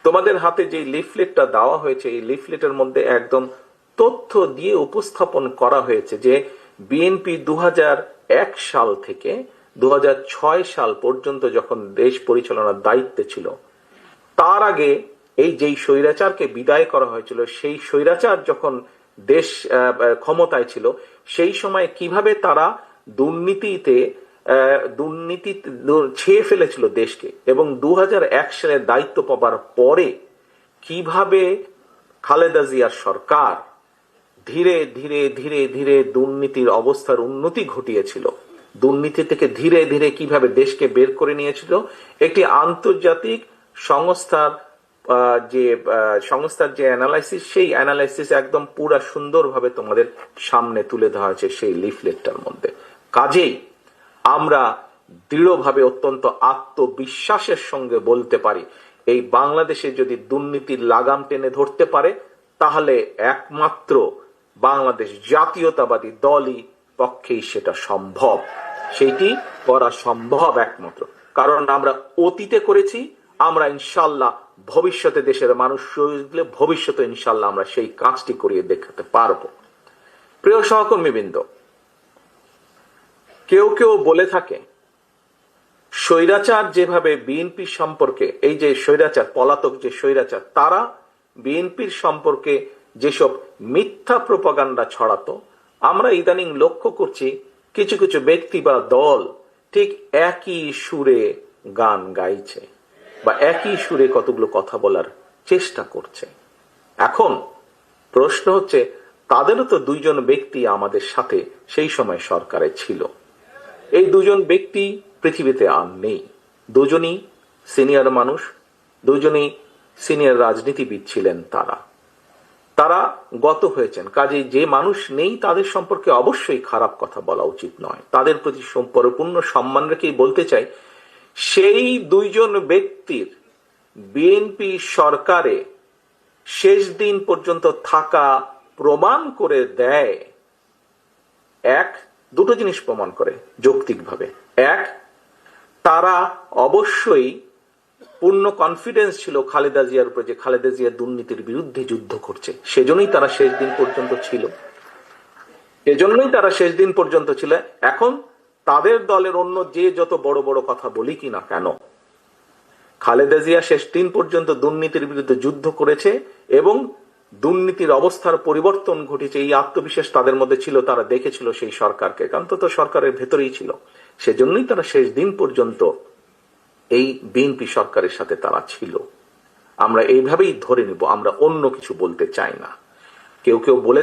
তোমাদের হাতে যে লিফলেটটা দেওয়া হয়েছে, এই লিফলেটের মধ্যে একদম তথ্য দিয়ে উপস্থাপন করা হয়েছে যে বিএনপি 2001 সাল থেকে 2006 সাল পর্যন্ত যখন দেশ পরিচালনার দায়িত্বে ছিল, তার আগে এই যেই স্বৈরাচারকে বিদায় করা হয়েছিল, সেই স্বৈরাচার যখন দেশ ক্ষমতায় ছিল, সেই সময় কিভাবে তারা দুর্নীতি ছেয়ে ফেলেছিল দেশকে, এবং 2001 সালে দায়িত্ব পাবার পরে কিভাবে খালেদা জিয়ার সরকার ধীরে ধীরে ধীরে ধীরে দুর্নীতির অবস্থার উন্নতি ঘটিয়েছিল, দুর্নীতি থেকে ধীরে ধীরে কিভাবে দেশকে বের করে নিয়েছিল, একটি আন্তর্জাতিক সংস্থার যে অ্যানালাইসিস, সেই অ্যানালাইসিস একদম পুরা সুন্দরভাবে তোমাদের সামনে তুলে ধরা হয়েছে সেই লিফলেটটার মধ্যে। কাজেই আমরা দৃঢ়ভাবে, অত্যন্ত আত্মবিশ্বাসের সঙ্গে বলতে পারি, এই বাংলাদেশে যদি দুর্নীতির লাগাম টেনে ধরতে পারে, তাহলে একমাত্র বাংলাদেশ জাতীয়তাবাদী দলই পক্ষেই সেটা সম্ভব, সেটি করা সম্ভব একমাত্র। কারণ আমরা অতীতে করেছি, আমরা ইনশাল্লাহ ভবিষ্যতে দেশের মানুষ ভবিষ্যতে ইনশাল্লাহ আমরা সেই কাজটি করিয়ে দেখাতে পারবো। প্রিয় সহকর্মীবৃন্দ, কেউ কেউ বলে থাকে স্বৈরাচার যেভাবে বিএনপি সম্পর্কে, এই যে স্বৈরাচার, পলাতক যে স্বৈরাচার, তারা বিএনপির সম্পর্কে যেসব মিথ্যা প্রোপাগান্ডা ছড়াতো, আমরা ইদানিং লক্ষ্য করছি কিছু কিছু ব্যক্তি বা দল ঠিক একই সুরে গান গাইছে বা একই সুরে কতগুলো কথা বলার চেষ্টা করছে। এখন প্রশ্ন হচ্ছে, তাদেরও তো দুইজন ব্যক্তি আমাদের সাথে সেই সময় সরকারে ছিল, এই দুজন ব্যক্তি পৃথিবীতে আর নেই। দুজনই সিনিয়র মানুষ, দুজনই সিনিয়র রাজনীতিবিদ ছিলেন। তারা গত হয়েছেন। কাজে যে মানুষ নেই তাদের সম্পর্কে অবশ্যই খারাপ কথা বলা উচিত নয়, তাদের প্রতি পরিপূর্ণ সম্মান রেখেই বলতে চাই, সেই দুইজন ব্যক্তির বিএনপি সরকারে শেষ দিন পর্যন্ত থাকা প্রমাণ করে দেয় দুটো জিনিস প্রমাণ করে যৌক্তিকভাবে। এক, তারা অবশ্যই পূর্ণ কনফিডেন্স ছিল খালেদা জিয়ার উপরে যে খালেদা জিয়া দুর্নীতির বিরুদ্ধে যুদ্ধ করছে, সেজন্যই তারা শেষ দিন পর্যন্ত ছিল। এখন তাদের দলের অন্য যে যত বড় বড় কথা বলি কিনা কেন, খালেদা জিয়া শেষ দিন পর্যন্ত দুর্নীতির বিরুদ্ধে যুদ্ধ করেছে এবং দুর্নীতির অবস্থার পরিবর্তন ঘটেছে, এই আত্মবিশ্বাস তাদের মধ্যে ছিল। তারা দেখেছিল সেই সরকারকে, অন্তত সরকারের ভেতরেই ছিল, সেজন্যই তারা শেষ দিন পর্যন্ত এই বিএনপি সরকারের সাথে তারা ছিল। আমরা এইভাবেই ধরে নিব, আমরা অন্য কিছু বলতে চাই না। কেউ কেউ বলে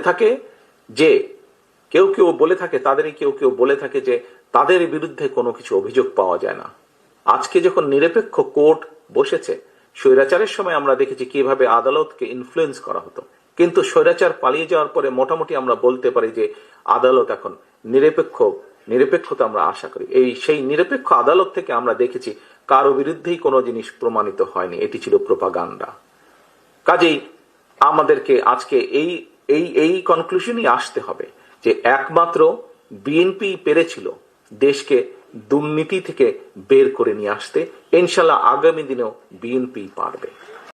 থাকে যে তাদের বিরুদ্ধে কোনো কিছু অভিযোগ পাওয়া যায় না। আজকে যখন নিরপেক্ষ কোর্ট বসেছে, স্বৈরাচারের সময় আমরা দেখেছি কিভাবে আদালতকে ইনফ্লুয়েন্স করা হতো, কিন্তু স্বৈরাচার পালিয়ে যাওয়ার পরে মোটামুটি আমরা বলতে পারি যে আদালত এখন নিরপেক্ষতা আমরা আশা করি। সেই নিরপেক্ষ আদালত থেকে আমরা দেখেছি কারো বিরুদ্ধেই কোনো জিনিস প্রমাণিত হয়নি, এটি ছিল প্রোপাগান্ডা। কাজেই আমাদেরকে আজকে এই কনক্লুশনই আসতে হবে যে একমাত্র বিএনপি পেরেছিল দেশকে দুর্নীতি থেকে বের করে নিয়ে আসতে। ইনশাল্লাহ আগামী দিনেও বিএনপি পারবে।